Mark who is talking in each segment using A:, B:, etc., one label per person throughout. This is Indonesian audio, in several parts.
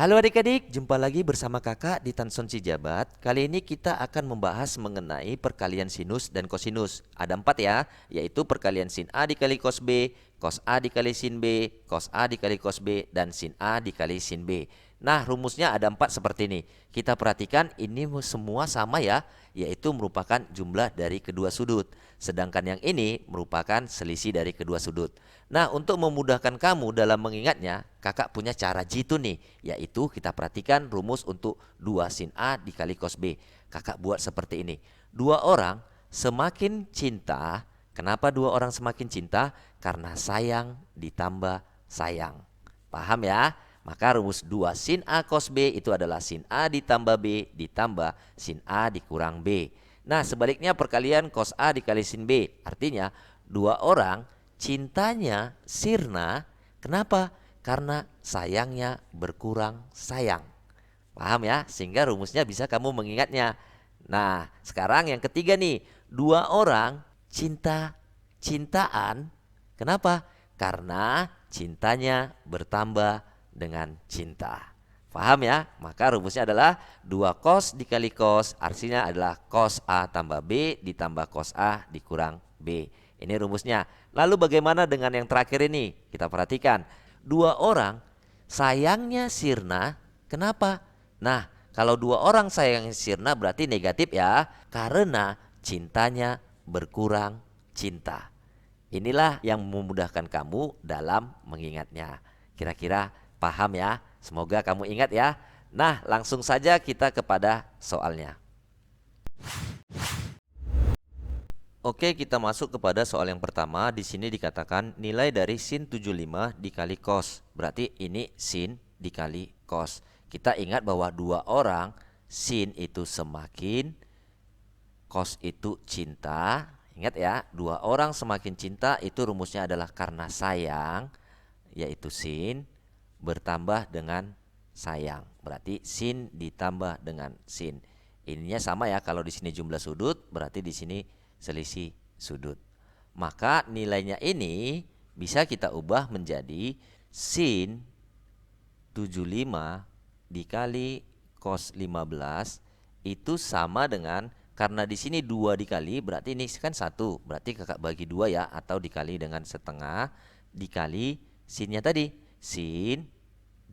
A: Halo adik-adik, jumpa lagi bersama kakak di Tanson Cijabat. Kali ini kita akan membahas mengenai perkalian sinus dan kosinus. Ada 4 ya, yaitu perkalian sin A dikali cos A dikali sin B, cos A dikali cos B, dan sin A dikali sin B. Nah, rumusnya ada 4 seperti ini. Kita perhatikan ini semua sama ya, yaitu merupakan jumlah dari kedua sudut. Sedangkan yang ini merupakan selisih dari kedua sudut. Nah, untuk memudahkan kamu dalam mengingatnya, kakak punya cara jitu nih, yaitu kita perhatikan rumus untuk 2 sin A dikali cos B. Kakak buat seperti ini. Dua orang semakin cinta. Kenapa dua orang semakin cinta? Karena sayang ditambah sayang. Paham ya? Maka rumus 2 sin A cos B itu adalah sin A ditambah B ditambah sin A dikurang B. Nah, sebaliknya perkalian cos A dikali sin B. Artinya dua orang cintanya sirna. Kenapa? Karena sayangnya berkurang sayang. Paham ya? Sehingga rumusnya bisa kamu mengingatnya. Nah, sekarang yang ketiga nih. Dua orang cinta-cintaan. Kenapa? Karena cintanya bertambah dengan cinta. Paham ya? Maka rumusnya adalah 2 cos dikali cos. Artinya adalah cos A tambah B ditambah cos A dikurang B. Ini rumusnya. Lalu bagaimana dengan yang terakhir ini? Kita perhatikan. Dua orang sayangnya sirna. Kenapa? Nah, kalau dua orang sayangnya sirna berarti negatif ya. Karena cintanya berkurang cinta. Inilah yang memudahkan kamu dalam mengingatnya. Kira-kira paham ya? Semoga kamu ingat ya. Nah, langsung saja kita kepada soalnya. Oke, kita masuk kepada soal yang pertama. Di sini dikatakan nilai dari sin 75 dikali cos. Berarti ini sin dikali cos. Kita ingat bahwa dua orang, sin itu semakin, cos itu cinta. Ingat ya, dua orang semakin cinta itu rumusnya adalah karena sayang, yaitu sin bertambah dengan sayang. Berarti sin ditambah dengan sin. Ininya sama ya, kalau di sini jumlah sudut, berarti di sini selisih sudut. Maka nilainya ini bisa kita ubah menjadi sin 75 dikali cos 15 itu sama dengan, karena di sini 2 dikali berarti ini kan 1, berarti kakak bagi 2 ya, atau dikali dengan setengah dikali sinnya tadi, sin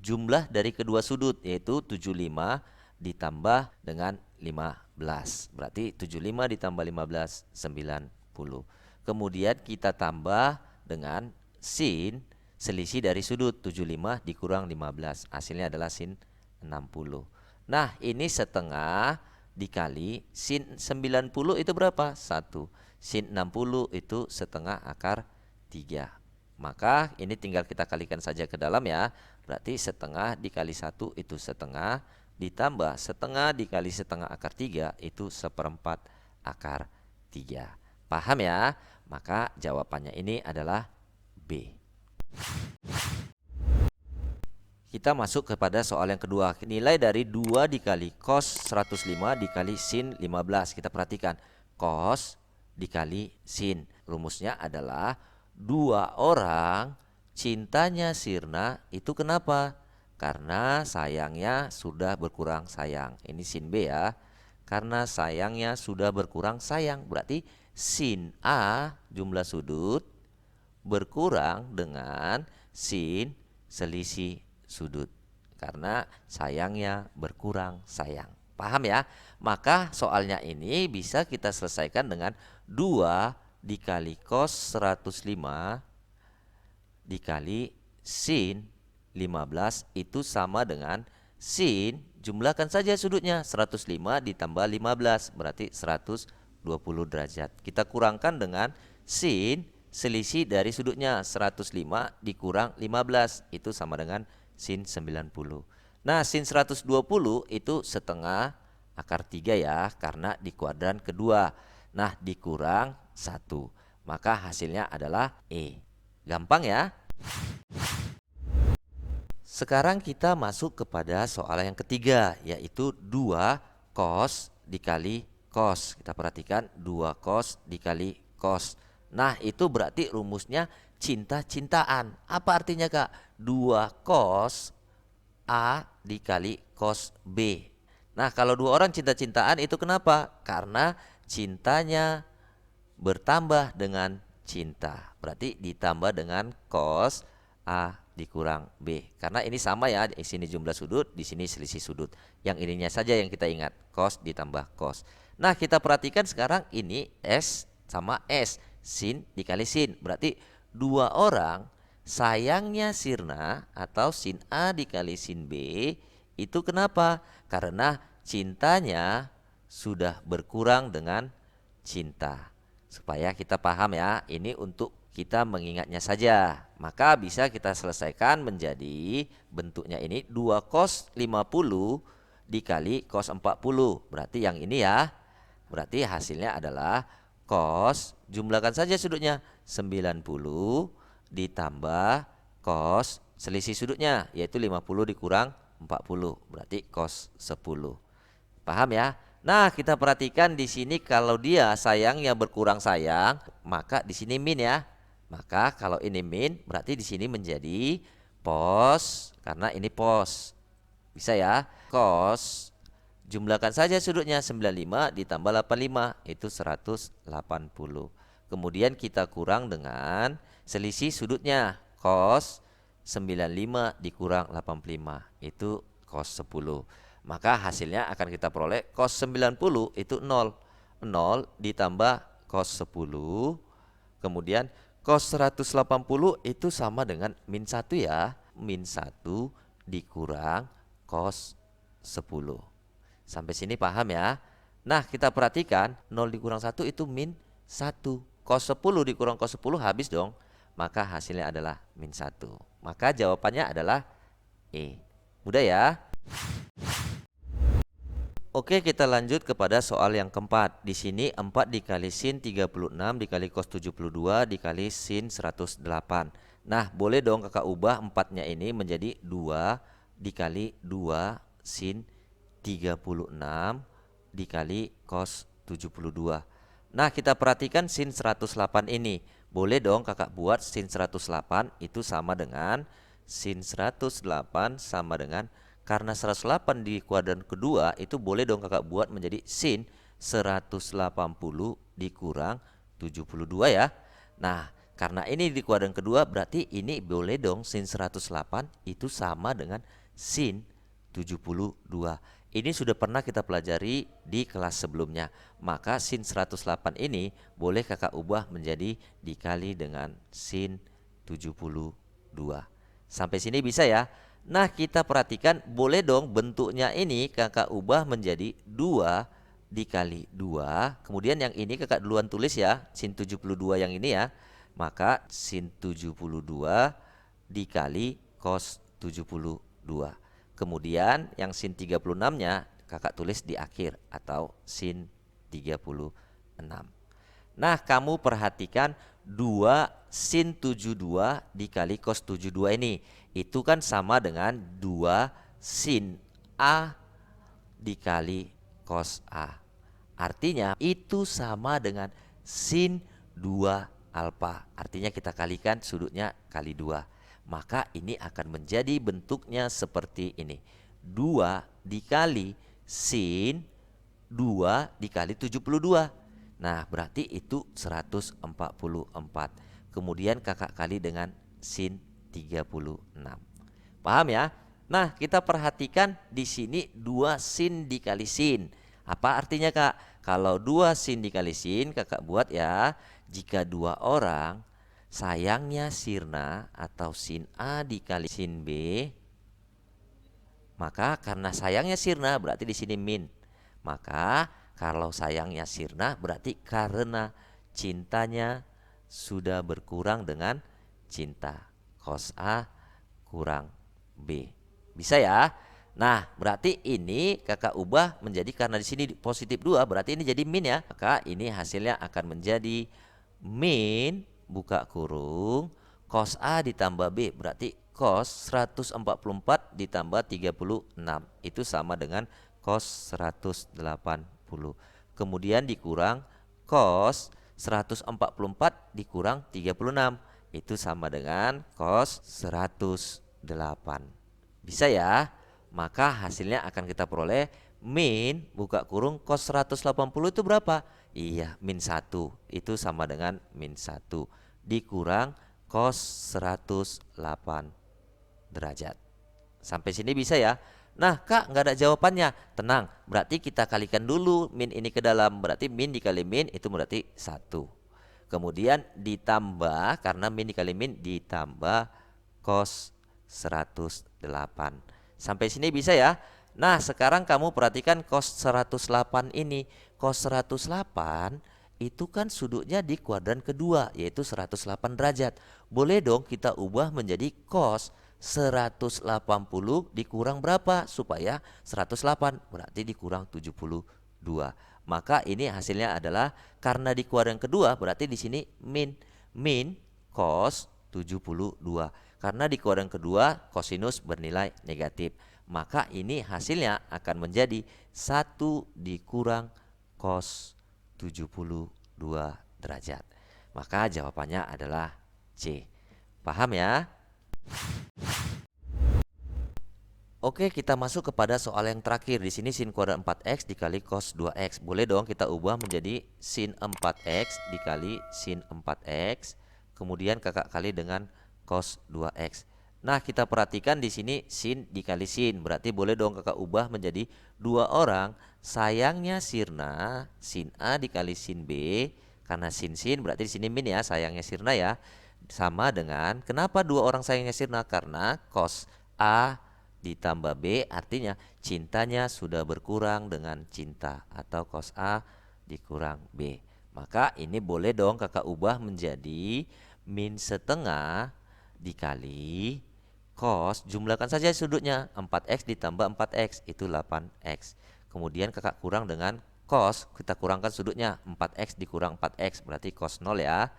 A: jumlah dari kedua sudut yaitu 75 ditambah dengan 15. Berarti 75 ditambah 15 90. Kemudian kita tambah dengan sin selisih dari sudut 75 dikurang 15. Hasilnya adalah sin 60. Nah, ini setengah dikali sin 90 itu berapa? 1. Sin 60 itu setengah akar 3. Maka ini tinggal kita kalikan saja ke dalam ya. Berarti setengah dikali 1 itu setengah, ditambah setengah dikali setengah akar 3 itu seperempat akar 3. Paham ya? Maka jawabannya ini adalah B. Kita masuk kepada soal yang kedua. Nilai dari 2 dikali cos 105 dikali sin 15. Kita perhatikan. Cos dikali sin. Rumusnya adalah dua orang cintanya sirna itu kenapa? Karena sayangnya sudah berkurang sayang. Ini sin B ya. Karena sayangnya sudah berkurang sayang. Berarti sin A jumlah sudut berkurang dengan sin selisih sudut. Karena sayangnya berkurang sayang. Paham ya? Maka soalnya ini bisa kita selesaikan dengan 2 dikali cos 105 dikali sin 15 itu sama dengan sin, jumlahkan saja sudutnya, 105 ditambah 15 berarti 120 derajat. Kita kurangkan dengan sin selisih dari sudutnya, 105 dikurang 15 itu sama dengan sin 90. Nah, sin 120 itu setengah akar 3 ya, karena di kuadran kedua. Nah, dikurang 1. Maka hasilnya adalah E. Gampang ya? Sekarang kita masuk kepada soal yang ketiga, yaitu 2 cos dikali cos. Kita perhatikan 2 cos dikali cos. Nah, itu berarti rumusnya cinta-cintaan. Apa artinya, Kak? 2 cos A dikali cos B. Nah, kalau dua orang cinta-cintaan itu kenapa? Karena cintanya bertambah dengan cinta. Berarti ditambah dengan cos A dikurang B. Karena ini sama ya, di sini jumlah sudut, di sini selisih sudut. Yang ininya saja yang kita ingat, cos ditambah cos. Nah, kita perhatikan sekarang ini S sama S, sin dikali sin. Berarti dua orang sayangnya sirna atau sin A dikali sin B itu kenapa? Karena cintanya sudah berkurang dengan cinta. Supaya kita paham ya, ini untuk kita mengingatnya saja. Maka bisa kita selesaikan menjadi bentuknya ini 2 cos 50 dikali cos 40. Berarti yang ini ya. Berarti hasilnya adalah cos, jumlahkan saja sudutnya, 90 ditambah cos selisih sudutnya, yaitu 50 dikurang 40. Berarti cos 10. Paham ya? Nah, kita perhatikan di sini kalau dia sayangnya berkurang sayang, maka di sini min ya. Maka kalau ini min, berarti di sini menjadi pos karena ini pos. Bisa ya? Cos, jumlahkan saja sudutnya, 95 ditambah 85 itu 180. Kemudian kita kurang dengan selisih sudutnya, cos 95 dikurang 85 itu cos 10. Maka hasilnya akan kita peroleh cos 90 itu 0. 0 ditambah cos 10. Kemudian cos 180 itu sama dengan min 1 ya. Min 1 dikurang cos 10. Sampai sini paham ya? Nah, kita perhatikan 0 dikurang 1 itu min 1. Cos 10 dikurang cos 10 habis dong. Maka hasilnya adalah min 1. Maka jawabannya adalah E. Mudah ya? Oke, kita lanjut kepada soal yang keempat. Di sini 4 dikali sin 36 dikali cos 72 dikali sin 108. Nah, boleh dong kakak ubah 4-nya ini menjadi 2 dikali 2 sin 36 dikali cos 72. Nah, kita perhatikan sin 108 ini. Boleh dong kakak buat sin 108 itu sama dengan sin 108 sama dengan, karena 108 di kuadran kedua itu boleh dong kakak buat menjadi sin 180 dikurang 72 ya. Nah, karena ini di kuadran kedua berarti ini boleh dong sin 108 itu sama dengan sin 72. Ini sudah pernah kita pelajari di kelas sebelumnya. Maka sin 108 ini boleh kakak ubah menjadi dikali dengan sin 72. Sampai sini bisa ya? Nah, kita perhatikan boleh dong bentuknya ini kakak ubah menjadi 2 dikali 2. Kemudian yang ini kakak duluan tulis ya, sin 72 yang ini ya. Maka sin 72 dikali cos 72. Kemudian yang sin 36-nya kakak tulis di akhir atau sin 36. Nah, kamu perhatikan 2 sin 72 dikali cos 72 ini. Itu kan sama dengan 2 sin A dikali cos A. Artinya itu sama dengan sin 2 alfa. Artinya kita kalikan sudutnya kali 2. Maka ini akan menjadi bentuknya seperti ini. 2 dikali sin 2 dikali 72. Nah, berarti itu 144. Kemudian kakak kali dengan sin 36. Paham ya? Nah, kita perhatikan di sini 2 sin dikali sin. Apa artinya kak? Kalau 2 sin dikali sin kakak buat ya. Jika dua orang sayangnya sirna atau sin A dikali sin B, maka karena sayangnya sirna berarti di sini min. Maka kalau sayangnya sirna berarti karena cintanya sudah berkurang dengan cinta. Cos A kurang B. Bisa ya? Nah, berarti ini kakak ubah menjadi, karena di sini positif 2 berarti ini jadi min ya. Maka ini hasilnya akan menjadi min buka kurung cos A ditambah B, berarti cos 144 ditambah 36 itu sama dengan cos 180. Kemudian dikurang cos 144 dikurang 36 itu sama dengan cos 108. Bisa ya? maka hasilnya akan kita peroleh min buka kurung cos 180 itu berapa? Iya, min 1. Itu sama dengan min 1 dikurang cos 108 derajat. Sampai sini bisa ya? Nah, Kak, nggak ada jawabannya. Tenang, berarti kita kalikan dulu min ini ke dalam. Berarti min dikali min itu berarti 1. Kemudian ditambah, karena min dikali min ditambah cos 108. Sampai sini bisa ya? Nah, sekarang kamu perhatikan cos 108 ini. Cos 108 itu kan sudutnya di kuadran kedua, yaitu 108 derajat. Boleh dong kita ubah menjadi cos 180 dikurang berapa supaya 108, berarti dikurang 72. Maka ini hasilnya adalah karena di kuadran kedua berarti di sini min cos 72. Karena di kuadran kedua kosinus bernilai negatif. Maka ini hasilnya akan menjadi 1 dikurang cos 72 derajat. Maka jawabannya adalah C. Paham ya? Oke, kita masuk kepada soal yang terakhir. Di sini sin kuadrat 4x dikali cos 2x. Boleh dong kita ubah menjadi sin 4x dikali sin 4x. Kemudian kakak kali dengan cos 2x. Nah, kita perhatikan di sini sin dikali sin. Berarti boleh dong kakak ubah menjadi dua orang. Sayangnya sirna sin A dikali sin B. Karena sin berarti di sini min ya, sayangnya sirna ya. Sama dengan, kenapa dua orang sayangnya sirna? Karena cos A ditambah B artinya cintanya sudah berkurang dengan cinta, atau cos A dikurang B. Maka ini boleh dong kakak ubah menjadi min setengah dikali cos, jumlahkan saja sudutnya, 4x ditambah 4x itu 8x. Kemudian kakak kurang dengan cos, kita kurangkan sudutnya, 4x dikurang 4x berarti cos 0 ya.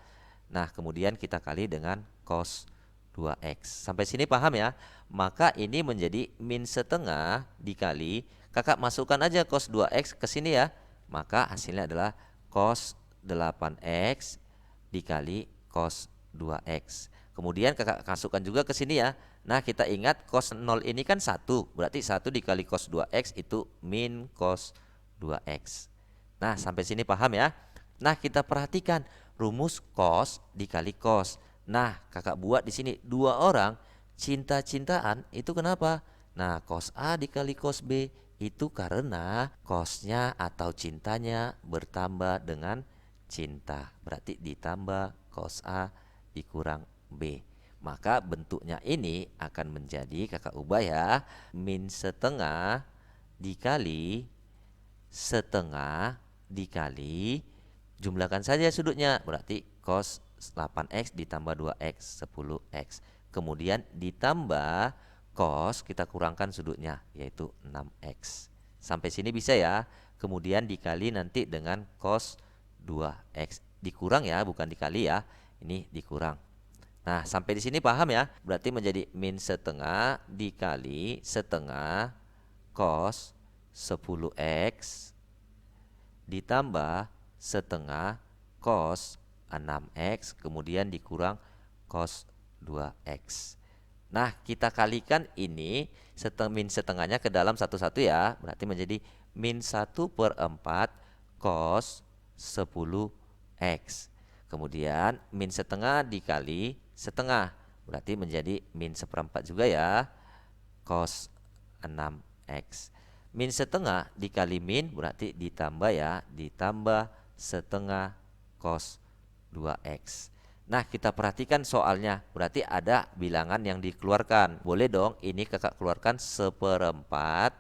A: Nah, kemudian kita kali dengan cos 2x. Sampai sini paham ya? Maka ini menjadi min setengah dikali, kakak masukkan aja cos 2x ke sini ya. Maka hasilnya adalah cos 8x dikali cos 2x. Kemudian kakak masukkan juga ke sini ya. Nah, kita ingat cos 0 ini kan 1. Berarti 1 dikali cos 2x itu min cos 2x. Nah, sampai sini paham ya? Nah, kita perhatikan rumus cos dikali cos. Nah, kakak buat di sini dua orang cinta-cintaan itu kenapa? Nah, cos A dikali cos B itu karena cosnya atau cintanya bertambah dengan cinta. Berarti ditambah cos A dikurang B. Maka bentuknya ini akan menjadi, kakak ubah ya, min setengah dikali setengah dikali, jumlahkan saja sudutnya, berarti cos 8x ditambah 2x 10x. Kemudian ditambah cos, kita kurangkan sudutnya yaitu 6x. Sampai sini bisa ya. Kemudian dikali nanti dengan cos 2x. Dikurang ya, bukan dikali ya. Ini dikurang. Nah, sampai di sini paham ya? Berarti menjadi min setengah dikali setengah cos 10x ditambah setengah cos 6x kemudian dikurang cos 2x. Nah, kita kalikan ini min setengahnya ke dalam satu-satu ya. Berarti menjadi min 1/4 cos 10x. Kemudian min setengah dikali setengah. Berarti menjadi min 1/4 juga ya, cos 6x. Min setengah dikali min berarti ditambah ya, ditambah setengah cos 2x. Nah, kita perhatikan soalnya, berarti ada bilangan yang dikeluarkan. Boleh dong ini kakak keluarkan 1/4.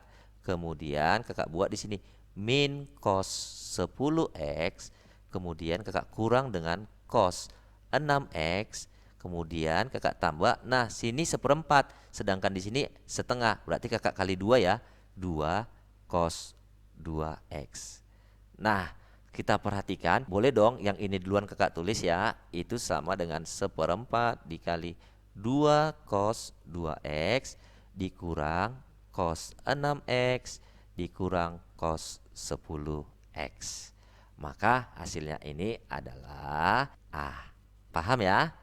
A: Kemudian kakak buat di sini min cos 10x, kemudian kakak kurang dengan cos 6x, kemudian kakak tambah. Nah, sini 1/4, sedangkan di sini setengah, berarti kakak kali 2 ya, 2 cos 2x. Nah, kita perhatikan, boleh dong yang ini duluan kakak tulis ya, itu sama dengan 1/4 dikali 2 cos 2x dikurang cos 6x dikurang cos 10x. Maka hasilnya ini adalah A. Paham ya?